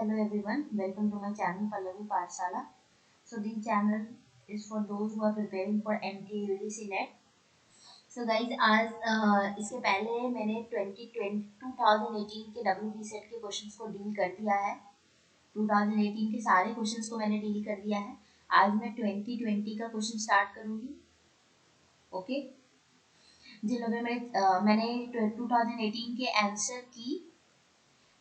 Hello everyone, welcome to my channel Pallavi Pathshala. So this channel is for those who are preparing for NTA UGC NET. So guys, आज इसके पहले मैंने 2018 के WBSET के questions को deal कर दिया है। 2018 के सारे क्वेश्चंस को मैंने डील कर दिया है। आज मैं 2020 का क्वेश्चन स्टार्ट करूँगी। ओके, जिन लोगों ने मैंने 2018 के आंसर की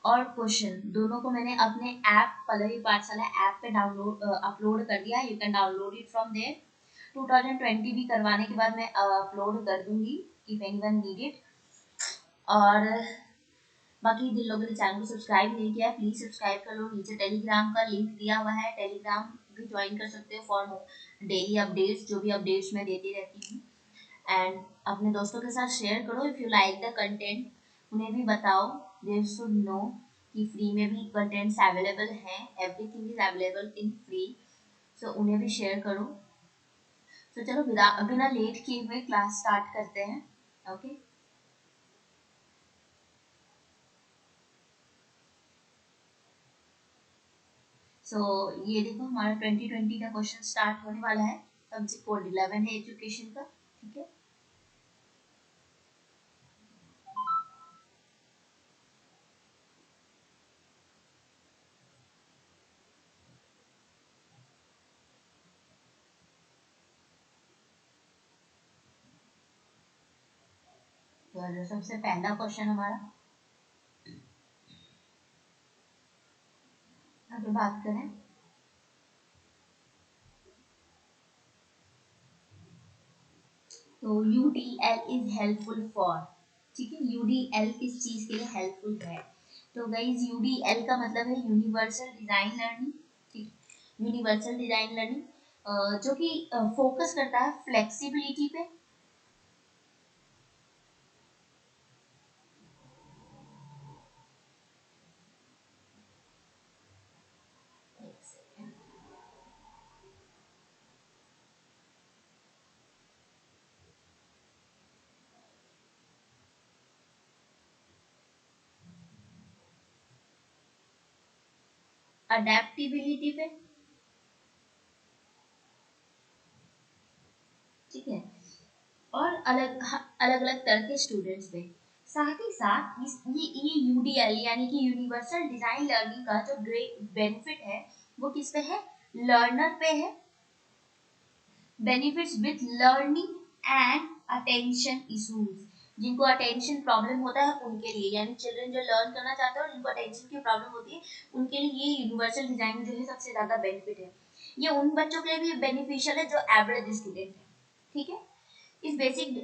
और क्वेश्चन दोनों को मैंने अपने ऐप पल्लवी पाठशाला ऐप पे डाउनलोड अपलोड कर दिया। You can download it from there. 2020 भी करवाने के बाद मैं अपलोड कर दूंगी इफ एनीवन नीड इट। और बाकी जिन लोगों ने चैनल को सब्सक्राइब नहीं किया प्लीज सब्सक्राइब कर लो। नीचे टेलीग्राम का लिंक दिया हुआ है, टेलीग्राम भी ज्वाइन कर सकते हो फॉर डेली अपडेट्स, जो भी अपडेट्स मैं देती रहती हूँ। एंड अपने दोस्तों के साथ शेयर करो if you like the content. उन्हें भी बताओ, दे शुड नो कि फ्री में भी कंटेंट्स अवेलेबल हैं, everything is available in free. So उन्हें भी शेयर करो। तो चलो बिना लेट किए हुए क्लास स्टार्ट करते हैं। ओके, सो ये देखो हमारा 2020 का क्वेश्चन स्टार्ट होने वाला है। सब्जेक्ट कोड 11 है एजुकेशन का। ठीक है, तो सबसे पहला क्वेश्चन हमारा, अगर बात करें तो UDL इज हेल्पफुल फॉर। ठीक है, UDL किस चीज के लिए हेल्पफुल है? तो गाइज UDL का मतलब है यूनिवर्सल डिजाइन लर्निंग। ठीक, यूनिवर्सल डिजाइन लर्निंग जो कि फोकस करता है फ्लेक्सिबिलिटी पे। अडेप्टिबिलिटी पे। ठीक है, और अलग अलग अलग तरह के स्टूडेंट्स पे। साथ ही साथ ये UDL यानी कि यूनिवर्सल डिजाइन लर्निंग का जो ग्रेट बेनिफिट है वो किस पे है? लर्नर पे है। Benefits with learning and attention issues. जिनको अटेंशन प्रॉब्लम होता है उनके लिए, यानी चिल्ड्रन जो लर्न करना चाहते हैं और जिनको अटेंशन की प्रॉब्लम होती है उनके लिए ये यूनिवर्सल डिजाइन जो है सबसे ज्यादा बेनिफिट है। ये उन बच्चों के लिए भी बेनिफिशियल है जो एवरेज स्टूडेंट है। ठीक है, इस बेसिक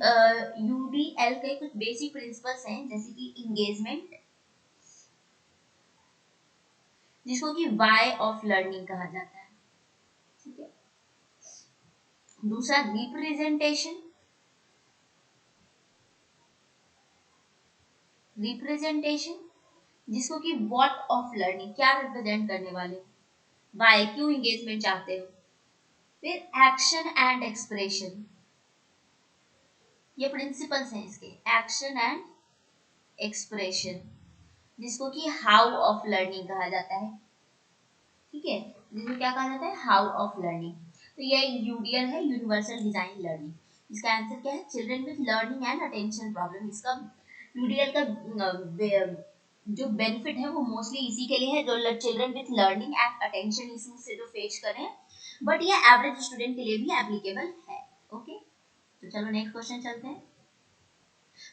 UDL के कुछ बेसिक प्रिंसिपल्स हैं, जैसे कि इंगेजमेंट, जिसको कि वाई ऑफ लर्निंग कहा जाता है। ठीक है, दूसरा रिप्रेजेंटेशन। रिप्रेजेंटेशन जिसको कि व्हाट ऑफ लर्निंग, क्या रिप्रेजेंट करने वाले हो, वाई, क्यों एंगेजमेंट चाहते हो। फिर एक्शन एंड एक्सप्रेशन, ये प्रिंसिपल्स हैं इसके, एक्शन एंड एक्सप्रेशन, जिसको कि हाउ ऑफ लर्निंग कहा जाता है। ठीक है, जिसको क्या कहा जाता है? How of learning. तो ये UDL है, यूनिवर्सल डिजाइन लर्निंग। इसका आंसर क्या है? Children with learning and attention problem. इसका UDL का जो बेनिफिट है वो मोस्टली इसी के लिए है जो children with learning and attention issues से जो फेस करें, बट ये एवरेज स्टूडेंट के लिए भी एप्लीकेबल है। ओके, तो चलो नेक्स्ट क्वेश्चन चलते हैं।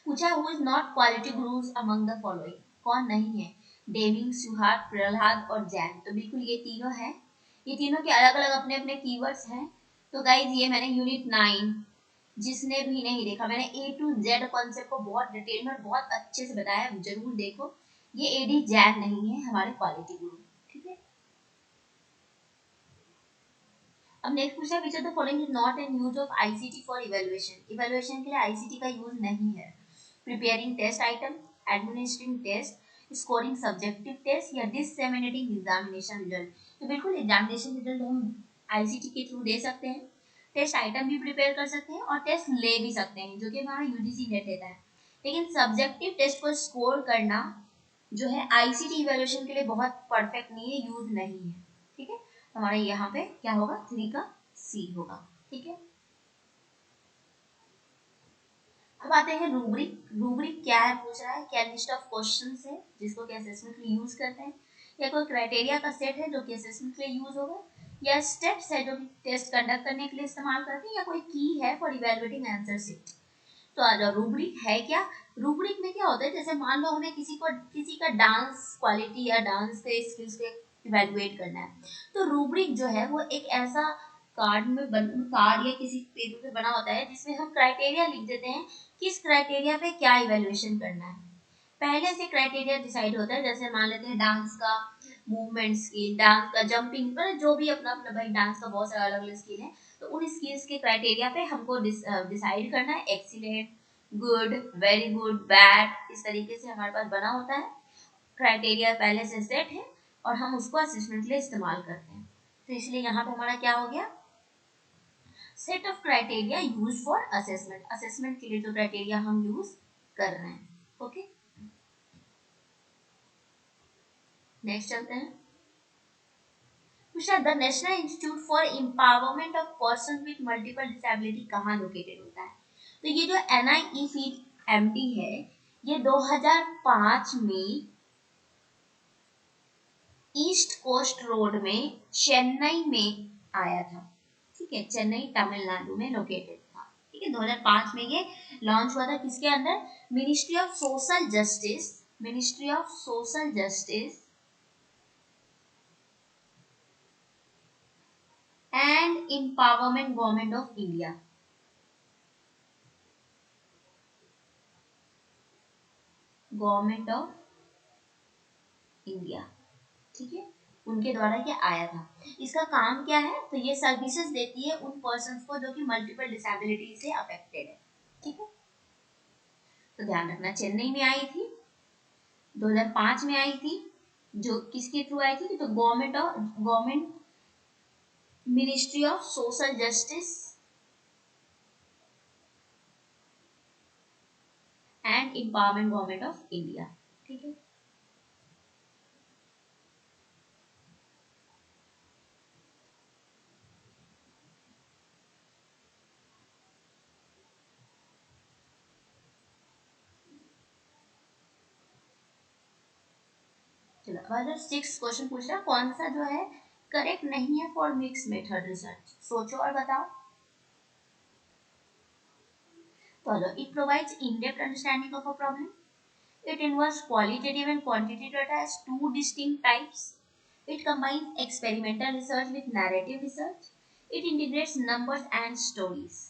पूछा who is not quality gurus among the following, कौन नहीं है? डेविंग, सुहाग, प्रहलाद और जैन। तो बिल्कुल ये तीनों हैं। ये तीनों के अलग अलग अपने अपने कीवर्ड्स हैं। तो गाइज ये मैंने यूनिट 9, जिसने भी नहीं देखा, मैंने A to Z कॉन्सेप्ट को बहुत डिटेल में बहुत अच्छे से बताया, जरूर देखो। ये AD जैन नहीं है हमारे क्वालिटी गुरु। ठीक है, अब नेक्स्ट पूछा which of the following is not an use of ICT for evaluation. Evaluation के लिए ICT का यूज नहीं है। Preparing test item, administering test, scoring subjective test या डिससेमिनेटिंग एग्जामिनेशन रिजल्ट। तो बिल्कुल एग्जामिनेशन रिजल्ट हम ICT के थ्रू दे सकते हैं, टेस्ट आइटम भी प्रिपेयर कर सकते हैं और टेस्ट ले भी सकते हैं, जो कि हमारा UGC नेट लेता है। लेकिन सब्जेक्टिव टेस्ट को स्कोर करना जो है आईसीटी इवैल्यूएशन के लिए बहुत परफेक्ट नहीं है, यूज नहीं है। ठीक है, हमारा यहाँ पे क्या होगा, 3 का सी होगा। ठीक है, अब आते हैं रूब्रिक। रूब्रिक क्या है पूछ रहा है, क्या लिस्ट ऑफ क्वेश्चंस है जिसको कि असेसमेंट के लिए यूज करते हैं, या कोई क्राइटेरिया का सेट है जो कि असेसमेंट के लिए यूज होगा, या स्टेप्स है जो कि टेस्ट कंडक्ट करने के लिए इस्तेमाल करते हैं, या कोई की है फॉर इवैल्यूएटिंग आंसर सेट। तो आ जाओ, रूब्रिक है क्या। रूब्रिक में क्या होता है, जैसे मान लो हमें किसी का डांस क्वालिटी या डांस के स्किल्स को इवैल्यूएट करना है, तो रूब्रिक जो है वो एक ऐसा कार्ड या किसी पेपर पे बना होता है जिसमें हम क्राइटेरिया लिख देते हैं, किस क्राइटेरिया पे क्या इवैल्यूएशन करना है। पहले से क्राइटेरिया डिसाइड होता है, जैसे मान लेते हैं डांस का मूवमेंट स्किल, डांस का जंपिंग, मतलब जो भी अपना अपना, भाई डांस का बहुत सारा अलग अलग स्किल है, तो उन स्किल्स के क्राइटेरिया पे हमको डिसाइड करना है। Excellent, good, very good, bad, इस तरीके से हमारे पास बना होता है। क्राइटेरिया पहले से सेट है और हम उसको असेसमेंट के लिए इस्तेमाल करते हैं। तो इसलिए यहाँ पे हमारा क्या हो गया, set of criteria use for assessment. Assessment के लिए जो क्राइटेरिया हम यूज कर रहे हैं। ओके, नेक्स्ट चलते हैं। The national institute for empowerment of person with multiple disability कहाँ लोकेटेड होता है। तो ये जो NIE फीड MD है, ये 2005 में ईस्ट कोस्ट रोड में चेन्नई में आया था। ठीक है, चेन्नई तमिलनाडु में लोकेटेड था। ठीक है, 2005 में ये लॉन्च हुआ था, किसके under, ministry of social justice, ministry of social justice and empowerment, government of India, government of India. ठीक है, उनके द्वारा ये आया था। इसका काम क्या है, तो ये सर्विसेज देती है उन पर्संस को जो कि मल्टीपल डिसेबिलिटी से अफेक्टेड है। ठीक है, तो ध्यान रखना, चेन्नई में आई थी, 2005 में आई थी, जो किसके थ्रू आई थी, तो government ministry of social justice and empowerment, government of India. ठीक है, चलो अब 6 क्वेश्चन पूछ रहा, कौन सा जो है करेक्ट नहीं है फॉर मिक्स मेथड रिसर्च, सोचो और बताओ। Follow. It provides in-depth understanding of a problem. It involves qualitative and quantitative data as two distinct types. It combines experimental research with narrative research. It integrates numbers and stories.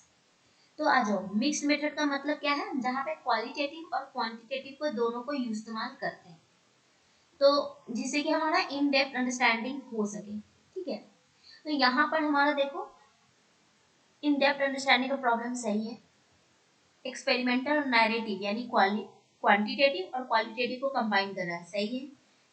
तो आ जाओ, mix method का मतलब क्या है, जहाँ पे qualitative और quantitative को दोनों को इस्तेमाल करते हैं, तो जिससे कि हमारा इन डेप्थ अंडरस्टैंडिंग हो सके। ठीक है, तो यहाँ पर हमारा देखो, इन डेप्थ अंडरस्टैंडिंग का प्रॉब्लम सही है। एक्सपेरिमेंटल और नैरेटिव यानी क्वांटिटेटिव और क्वालिटेटिव को कंबाइन कर रहा है, सही है।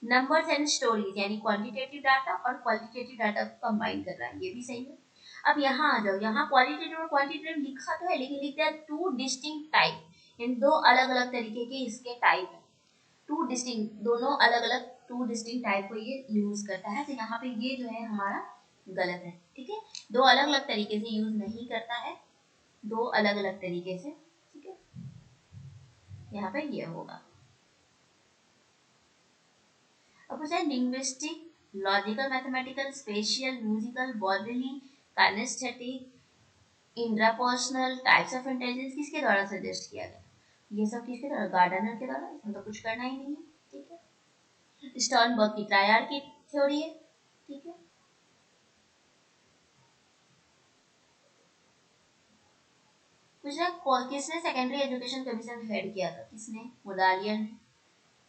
नंबर्स एंड स्टोरीज यानी क्वांटिटेटिव डाटा और क्वालिटेटिव डाटा को कंबाइन कर रहा है, ये भी सही है। अब यहाँ आ जाओ, यहाँ क्वालिटेटिव और क्वांटिटेटिव लिखा तो है, लेकिन लिखते हैं टू डिस्टिंक्ट टाइप, इन दो अलग अलग तरीके के इसके टाइप है। टू डिस्टिंक्ट, दोनों अलग अलग टू डिस्टिंक्ट टाइप को ये यूज करता है, तो यहाँ पे ये जो है हमारा गलत है। ठीक है, दो अलग अलग तरीके से यूज नहीं करता है, दो अलग अलग तरीके से। ठीक है, यहाँ पे ये होगा। अब पूछा है linguistic, logical, mathematical, spatial, musical, bodily, kinesthetic, intrapersonal, types of intelligence किसके द्वारा सजेस्ट किया गया, ये सब किसके द्वारा, गार्डनर के द्वारा, इसमें तो कुछ करना ही नहीं है। ठीक है, स्टर्नबर्ग की ट्रायड की थ्योरी है। ठीक है, पूछ रहा है किसने सेकेंडरी एजुकेशन कमीशन हेड किया था, किसने, मुदालिया ने,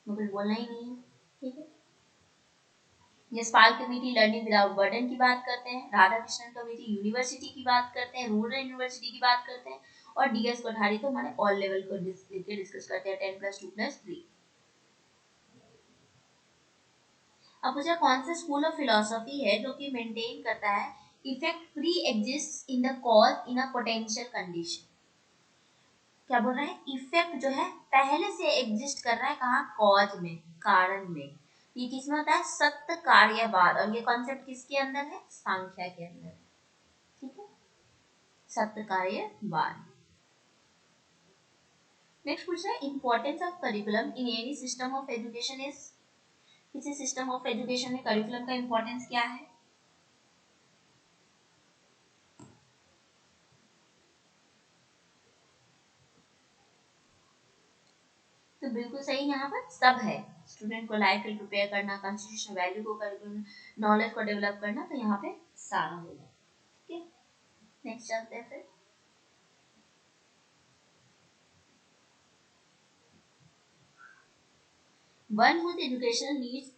मैं कुछ बोलना ही नहीं है। ठीक है, Yashpal committee learning without burden की बात करते हैं, राधा कृष्णन कमेटी यूनिवर्सिटी की बात करते हैं, रूरल यूनिवर्सिटी की बात करते हैं, और DS कोठारी तो हमारे ऑल लेवल को डिस्कस करते हैं, 10+2+3। अब पूछा कौन सा स्कूल ऑफ फिलोसफी है जो कि मेंटेन करता है effect pre exist in the cause in a potential condition. क्या बोल रहा है, इफेक्ट जो है पहले से एग्जिस्ट कर रहा है कहाँ, कॉज में, कारण में। ये किसमें होता है, सत्य कार्यवाद, और ये कॉन्सेप्ट किसके अंदर है, सांख्या के अंदर है। ठीक है, सत्य कार्यवाद। नेक्स्ट पूछ रहा है, importance of curriculum in any system of education is, किसी सिस्टम ऑफ एजुकेशन में करिकुलम का इंपॉर्टेंस क्या है। तो बिल्कुल सही, यहाँ पर सब है, स्टूडेंट को लाइफ को प्रिपेयर करना, कॉन्स्टिट्यूशन वैल्यू को करना, नॉलेज को डेवलप करना, तो यहाँ पे सारा होगा। ठीक है, नेक्स्ट चलते हैं फिर। One whose educational needs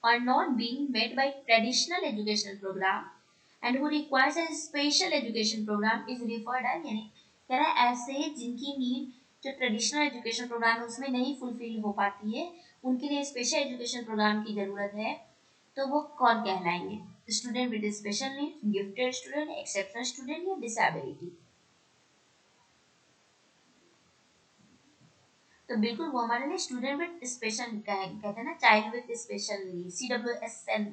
are not being met by traditional educational program and who requires a special education program is referred as, यानी कह रहा है ऐसे जिनकी नीड जो ट्रेडिशनल एजुकेशन प्रोग्राम है उसमें नहीं फुलफिल हो पाती है, उनके लिए स्पेशल एजुकेशन प्रोग्राम की जरूरत है, तो वो कौन कहलाएंगे, student with special need, gifted student, exceptional student या डिसेबिलिटी। तो बिल्कुल वो हमारे लिए स्टूडेंट विद स्पेशल कहते हैं ना, child with special need, CWSN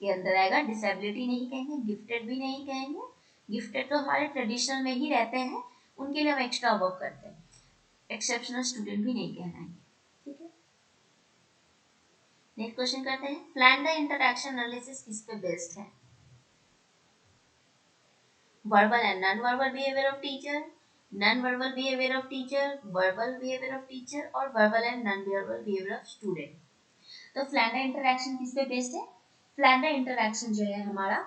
के अंदर आएगा। डिसेबिलिटी नहीं कहेंगे, गिफ्टेड भी नहीं कहेंगे, गिफ्टेड तो हमारे ट्रेडिशनल में ही रहते हैं, उनके लिए हम एक्स्ट्रा वर्क करते हैं। एक्सेप्शनल स्टूडेंट भी नहीं कहलाएंगे। ठीक है, नेक्स्ट क्वेश्चन करते हैं, प्लान द इंटरैक्शन एनालिसिस किस पे बेस्ड है, verbal and non verbal behaviour of teacher, non verbal behaviour of teacher, verbal behaviour of teacher, और verbal and non verbal behaviour of student. तो फ्लैंडर इंटरैक्शन किस पे based है, Flanders interaction जो है हमारा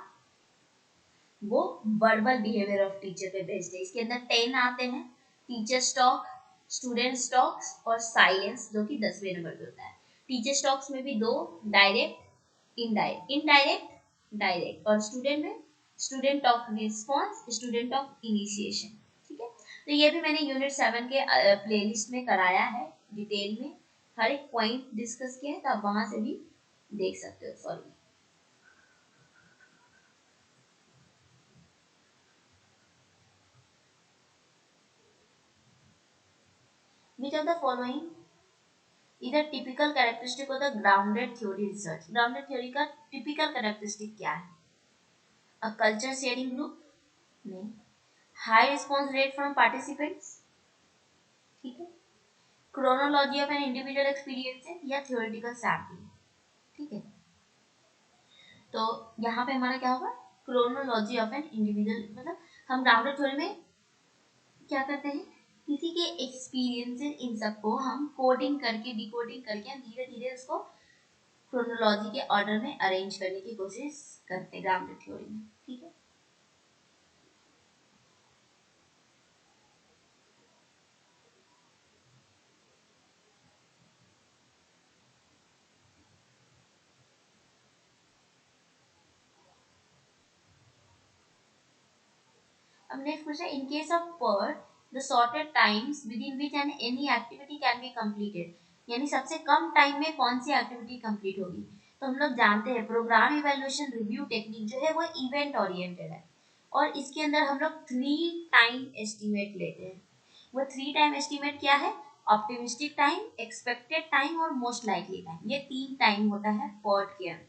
वो वर्बल बिहेवियर ऑफ टीचर पे बेस्ड है। इसके अंदर 10 आते हैं, टीचर स्टॉक, स्टूडेंट स्टॉक्स और साइलेंस, जो कि 10वें नंबर पे होता है। टीचर स्टॉक्स में भी दो, डायरेक्ट इनडायरेक्ट, इनडायरेक्ट डायरेक्ट, और स्टूडेंट में student of response, student of initiation. ठीक है, तो ये भी मैंने यूनिट 7 के प्लेलिस्ट में कराया है, डिटेल में हर एक पॉइंट डिस्कस किया है, तो आप वहां से भी देख सकते हो। Sorry, which of the following is a typical characteristic of the grounded theory research। grounded theory का typical characteristic क्या है, a culture sharing group, नहीं, high response rate from participants, ठीक है, chronology of an individual experience या theoretical sampling। ठीक है, तो यहाँ पे हमारा क्या होगा, chronology of an individual, मतलब हम grounded theory में क्या करते हैं, किसी के एक्सपीरियंसेस इन सबको हम कोडिंग करके, डिकोडिंग करके हम धीरे धीरे उसको क्रोनोलॉजी के ऑर्डर में अरेंज करने की कोशिश करते हैं ग्राउंडेड थ्योरी में। ठीक है, अब next question, in case of pert the sorted times within which an any activity can be completed, यानी सबसे कम टाइम में कौन सी एक्टिविटी कंप्लीट होगी। तो हम लोग जानते हैं प्रोग्राम इवैल्यूएशन रिव्यू टेक्निक जो है वो इवेंट ओरिएंटेड है, और इसके अंदर हम लोग 3 टाइम एस्टिमेट लेते हैं। वो 3 टाइम एस्टिमेट क्या है, ऑप्टिमिस्टिक टाइम, एक्सपेक्टेड टाइम और मोस्ट लाइकली टाइम, ये 3 टाइम होता है पर्ट के अंदर,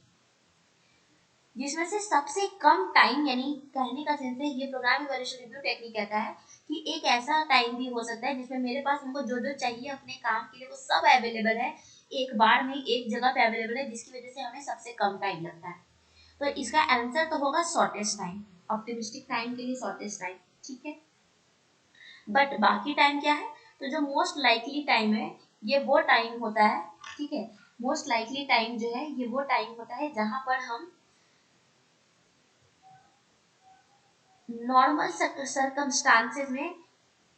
जिसमें से सबसे कम टाइम, यानी कहने का सेंस है ये प्रोग्राम इवैल्यूएशन रिव्यू टेक्निक कहता है कि एक ऐसा टाइम भी हो सकता है जिसमें मेरे पास हमको जो जो चाहिए अपने काम के लिए वो सब अवेलेबल है, एक बार में एक जगह पे अवेलेबल है, जिसकी वजह से हमें सबसे कम टाइम लगता है। तो इसका आंसर तो होगा शॉर्टेस्ट टाइम, ऑप्टिमिस्टिक टाइम के लिए शॉर्टेस्ट टाइम। ठीक है, बट बाकी टाइम क्या है, तो जो मोस्ट लाइकली टाइम है ये वो टाइम होता है, ठीक है, मोस्ट लाइकली टाइम जो है ये वो टाइम होता है जहां पर हम नॉर्मल सर्कमस्टांसेस में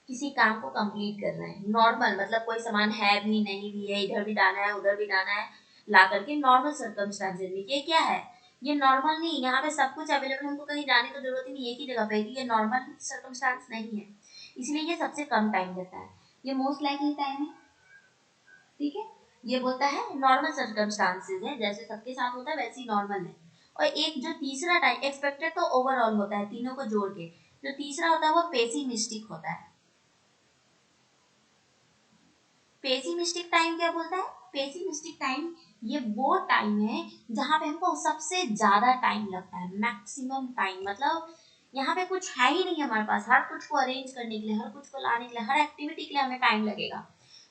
किसी काम को कंप्लीट कर रहे हैं। नॉर्मल मतलब कोई सामान है भी नहीं भी है, इधर भी डालना है उधर भी डालना है, ला करके नॉर्मल सर्कमस्टांसेस में, ये क्या है, ये नॉर्मल नहीं, यहाँ पे सब कुछ अवेलेबल, हमको कहीं जाने की जरूरत ही नहीं, एक ही जगह पे, ये नॉर्मल सर्कमस्टांस नहीं है, इसलिए ये सबसे कम टाइम देता है, ये मोस्ट लाइकली टाइम है। ठीक है, ये बोलता है नॉर्मल सर्कमस्टांसेस है, जैसे सबके साथ होता है वैसे ही नॉर्मल है। और एक जो तीसरा टाइम, एक्सपेक्टेड तो ओवरऑल होता है तीनों को जोड़ के, जो तीसरा होता है वो पेसिमिस्टिक होता है। पेसिमिस्टिक टाइम क्या बोलता है? पेसिमिस्टिक टाइम ये वो टाइम है जहाँ पे हमको सबसे ज्यादा टाइम लगता है, मैक्सिमम टाइम, मतलब यहाँ पे कुछ है ही नहीं हमारे पास, हर कुछ को अरेंज करने के लिए, हर कुछ को लाने के लिए, हर एक्टिविटी के लिए हमें टाइम लगेगा,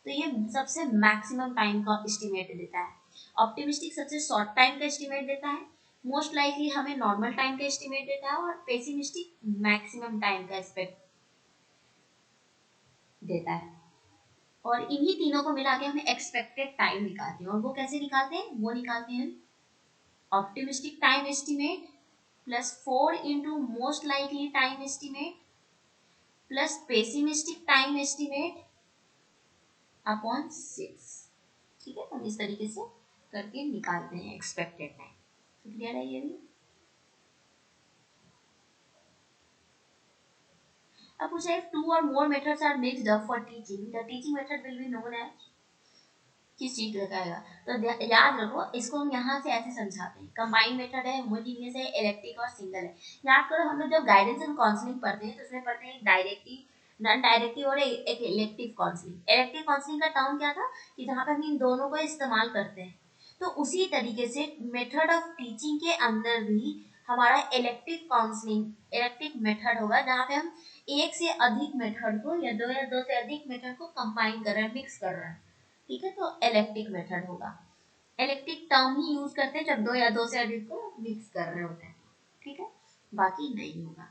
तो ये सबसे मैक्सिमम टाइम का एस्टिमेट देता है। ऑप्टिमिस्टिक सबसे शॉर्ट टाइम का एस्टिमेट देता है, मोस्ट लाइकली हमें नॉर्मल टाइम का एस्टिमेट देता है, और पेसिमिस्टिक मैक्सिमम टाइम का एस्पेक्ट देता है। और इन्हीं तीनों को मिला के हमें एक्सपेक्टेड टाइम निकालते हैं, और वो कैसे निकालते हैं? वो निकालते हैं optimistic time estimate plus 4 into most likely time estimate plus pessimistic time estimate upon 6। ठीक है, हम इस तरीके से करके निकालते हैं एक्सपेक्टेड टाइम। तो क्लियर है ये भी? अब पूछा है two or more methods are mixed up for teaching, the teaching method will be known as, किस चीज लगाएगा? तो याद रखो, इसको हम यहाँ से ऐसे समझाते हैं, कंबाइंड मेथड है, होमोजेनियस है, इलेक्ट्रिक और सिंगल है। याद करो, हम लोग जब गाइडेंस एंड काउंसलिंग पढ़ते हैं तो उसमें पढ़ते हैं एक डायरेक्टिव, नॉन डायरेक्टिव और एक इलेक्टिव काउंसलिंग। इलेक्टिव काउंसलिंग का टर्म क्या था कि जहाँ पे हम इन दोनों को इस्तेमाल करते हैं, तो उसी तरीके से मेथड ऑफ टीचिंग के अंदर भी हमारा इलेक्टिव काउंसलिंग, इलेक्टिव मेथड होगा, जहाँ पे हम एक से अधिक मेथड को या दो से अधिक मेथड को कंबाइन कर रहे हैं, मिक्स कर रहे हैं। ठीक है, तो इलेक्ट्रिक मेथड होगा। इलेक्ट्रिक टर्म ही यूज करते हैं जब दो या दो से अधिक को मिक्स कर रहे होते हैं। ठीक है, बाकी नहीं होगा।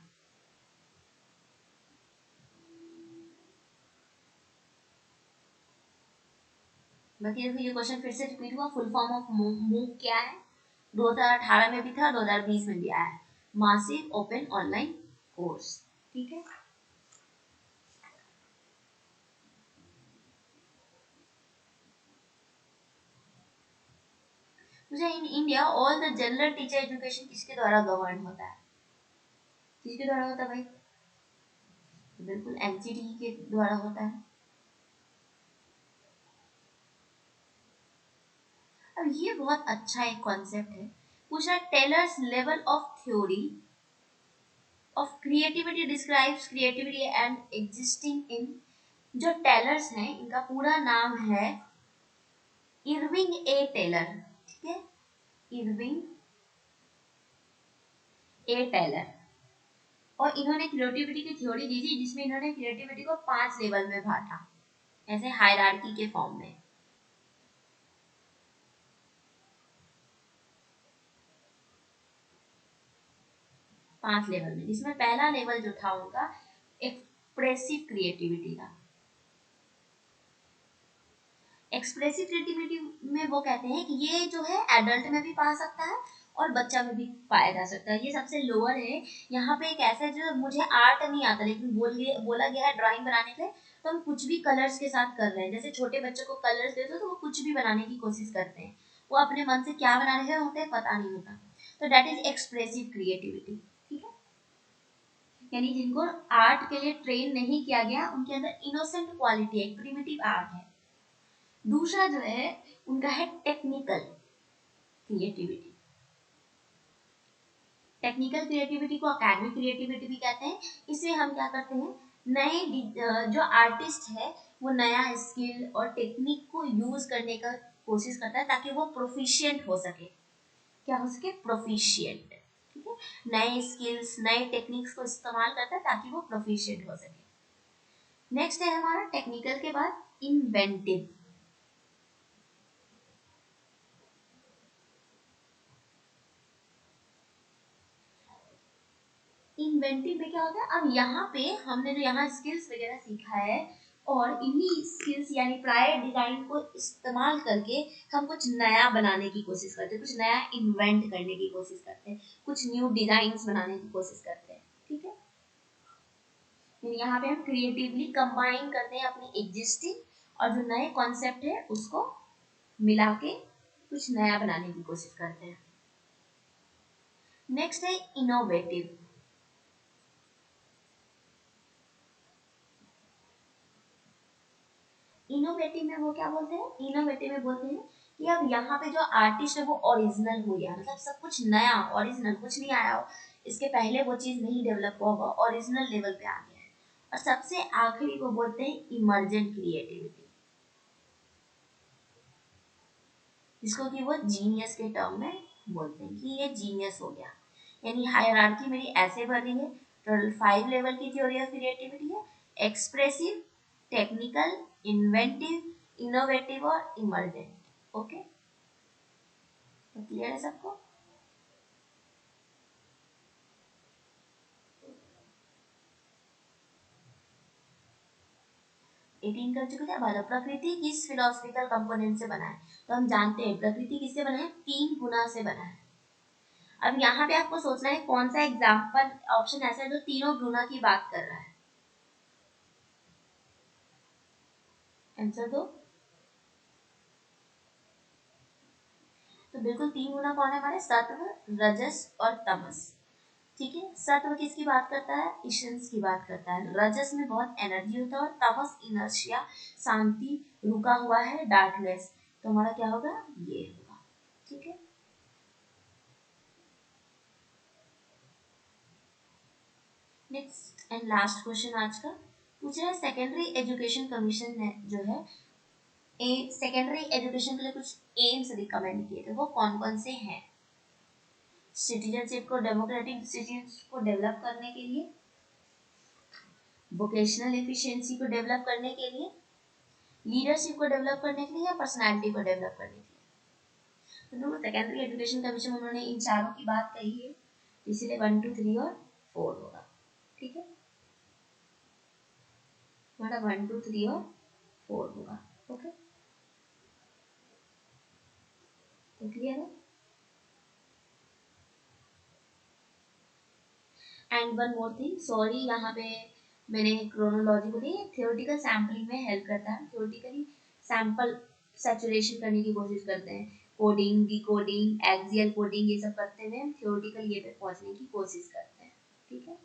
बाकी देखो, ये क्वेश्चन फिर से रिपीट हुआ, फुल फॉर्म ऑफ मूव क्या है? 2018 में भी था, 2020 में भी आया है, मासिव ओपन ऑनलाइन कोर्स। ठीक है, मुझे in India all the general teacher education किसके द्वारा गवर्न होता है? किसके द्वारा होता है भाई? बिल्कुल एनसीटी के द्वारा होता है। अब ये बहुत अच्छा एक कॉन्सेप्ट है। पूछा Taylor's level of theory of creativity describes creativity and existing in, जो टेलर्स हैं इनका पूरा नाम है इरविंग ए टेलर। ठीक है, इरविंग ए टेलर, और इन्होंने क्रिएटिविटी की थ्योरी दी थी जिसमें इन्होंने क्रिएटिविटी को 5 लेवल में बांटा, ऐसे हायरार्की के फॉर्म में। 5 लेवल में, जिसमें पहला लेवल जो था उनका एक्सप्रेसिव क्रिएटिविटी का। एक्सप्रेसिव क्रिएटिविटी में वो कहते हैं कि ये जो है एडल्ट में भी पा सकता है और बच्चा में भी पाया जा सकता है। ये सबसे लोअर है। यहाँ पे एक ऐसा, जो मुझे आर्ट नहीं आता लेकिन बोला गया है ड्राइंग बनाने के लिए, तो हम कुछ भी कलर्स के साथ कर रहे हैं। जैसे छोटे बच्चों को कलर्स देते हो तो वो कुछ भी बनाने की कोशिश करते हैं, वो अपने मन से क्या बना रहे होते हैं पता नहीं होता। तो दैट इज एक्सप्रेसिव क्रिएटिविटी। ठीक है, यानी जिनको आर्ट के लिए ट्रेन नहीं किया गया उनके अंदर इनोसेंट क्वालिटी है, प्रिमिटिव आर्ट है। दूसरा जो है उनका है टेक्निकल क्रिएटिविटी। टेक्निकल क्रिएटिविटी को एकेडमिक क्रिएटिविटी भी कहते हैं। इसमें हम क्या करते हैं, नए जो आर्टिस्ट है वो नया स्किल और टेक्निक को यूज करने का कोशिश करता है ताकि वो प्रोफिशिएंट हो सके। क्या हो सके? प्रोफिशिएंट। ठीक है, नए स्किल्स नए टेक्निक्स को इस्तेमाल करता है ताकि वो प्रोफिशिएंट हो सके। नेक्स्ट है हमारा टेक्निकल के बाद इन्वेंटिव। इन्वेंटिव में क्या होता है, अब यहाँ पे हमने जो यहाँ स्किल्स वगैरह सीखा है और इन्हीं स्किल्स यानी प्रायर डिजाइन को इस्तेमाल करके हम कुछ नया बनाने की कोशिश करते हैं, कुछ नया इन्वेंट करने की कोशिश करते हैं, कुछ न्यू डिजाइन बनाने की कोशिश करते हैं। ठीक है, फिर यहाँ पे हम क्रिएटिवली कंबाइन करते हैं अपनी एग्जिस्टिंग और जो नए कॉन्सेप्ट है उसको मिला के कुछ नया बनाने की कोशिश करते हैं। नेक्स्ट है इनोवेटिव। इनोवेटिव में वो क्या बोलते हैं, इनोवेटिव में बोलते हैं कि अब यहाँ पे जो आर्टिस्ट है वो ओरिजिनल हो गया, मतलब सब कुछ नया ओरिजिनल, कुछ नहीं आया हो, इसके पहले वो चीज नहीं डेवलप हुआ होगा, ओरिजिनल लेवल पे आ गया है। और सबसे आखिरी को बोलते हैं इमर्जेंट क्रिएटिविटी। जिसको कि वो जीनियस के टर्म में बोलते हैं कि ये जीनियस हो गया। यानी हायरार्की मेरी ऐसे बनी है, टोटल 5 लेवल की थ्योरी ऑफ क्रिएटिविटी है, एक्सप्रेसिव, टेक्निकल, इन्वेंटिव, इनोवेटिव और इमर्जेंट। ओके, तो क्लियर है सबको? 18 कर चुके थे। अब प्रकृति किस फिलोसफिकल कंपोनेंट से बना है? तो हम जानते हैं प्रकृति किससे बना है, 3 गुना से बना है। अब यहाँ पे आपको सोचना है कौन सा एग्जाम्पल ऑप्शन ऐसा है जो तीनों गुना की बात कर रहा है। आंसर दो। तो बिल्कुल 3 गुना कौन है हमारे, सत्व, रजस और तमस। ठीक है, सत्व किसकी बात करता है, इसेंस की बात करता है। रजस में बहुत एनर्जी होता है और तमस इनर्शिया, शांति, रुका हुआ है, डार्कनेस। तो हमारा क्या होगा, ये होगा। ठीक है, नेक्स्ट एंड लास्ट क्वेश्चन आज का पूछ रहा है, सेकेंडरी एजुकेशन कमीशन ने जो है सेकेंडरी एजुकेशन के लिए कुछ एम्स रिकमेंड किए थे, वो कौन कौन से हैं? सिटीजनशिप को, डेमोक्रेटिक सिटीजन को डेवलप करने के लिए, वोकेशनल एफिशिएंसी को डेवलप करने के लिए, लीडरशिप को डेवलप करने के लिए, या पर्सनालिटी को डेवलप करने के लिए। तो सेकेंडरी एजुकेशन कमीशन उन्होंने इन चारों की बात कही है, इसलिए 1 2 3 और 4 होगा। ठीक है, हमारा 1 2 3 और 4 होगा। ओके, तो क्लियर है। And one more thing, sorry यहाँ पे मैंने क्रोनोलॉजी बोली, थियोरेटिकल सैम्पलिंग में हेल्प करता है। थियोरेटिकली सैंपल सैचुरेशन करने की कोशिश करते हैं, कोडिंग, डिकोडिंग, एक्सियल कोडिंग, ये सब करते हुए हम थियोरेटिकल ये पे पहुंचने की कोशिश करते हैं। ठीक है,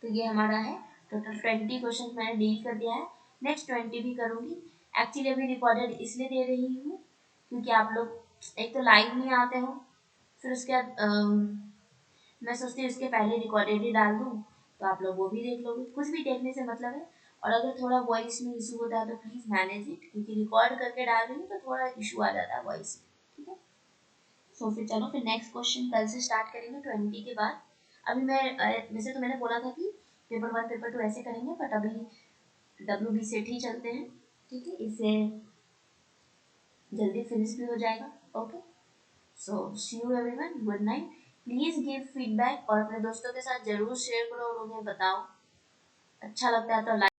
तो ये हमारा है टोटल 20 क्वेश्चन मैंने डील कर दिया है। नेक्स्ट 20 भी करूंगी। एक्चुअली अभी रिकॉर्डेड इसलिए दे रही हूँ क्योंकि आप लोग एक तो लाइव नहीं आते हो, फिर उसके बाद मैं सोचती हूँ इसके पहले रिकॉर्डेड ही डाल दूँ, तो आप लोग वो भी देख लोगे। कुछ भी देखने से मतलब है। और अगर थोड़ा वॉइस में इशू होता है तो प्लीज़ मैनेज इट, क्योंकि रिकॉर्ड करके डाल रही हूँ तो थोड़ा इशू आ जाता है वॉइस में। ठीक है, सो फिर चलो फिर नेक्स्ट क्वेश्चन कल से स्टार्ट करेंगे 20 के बाद। अभी मैं वैसे तो मैंने बोला था कि पेपर 1 पेपर 2 ऐसे करेंगे, बट अभी WB सेट ही चलते हैं। ठीक है, इससे जल्दी फिनिश भी हो जाएगा। Okay, so see you everyone, good night. Please give feedback और अपने दोस्तों के साथ जरूर शेयर करो और उन्हें बताओ। अच्छा लगता है तो लाइक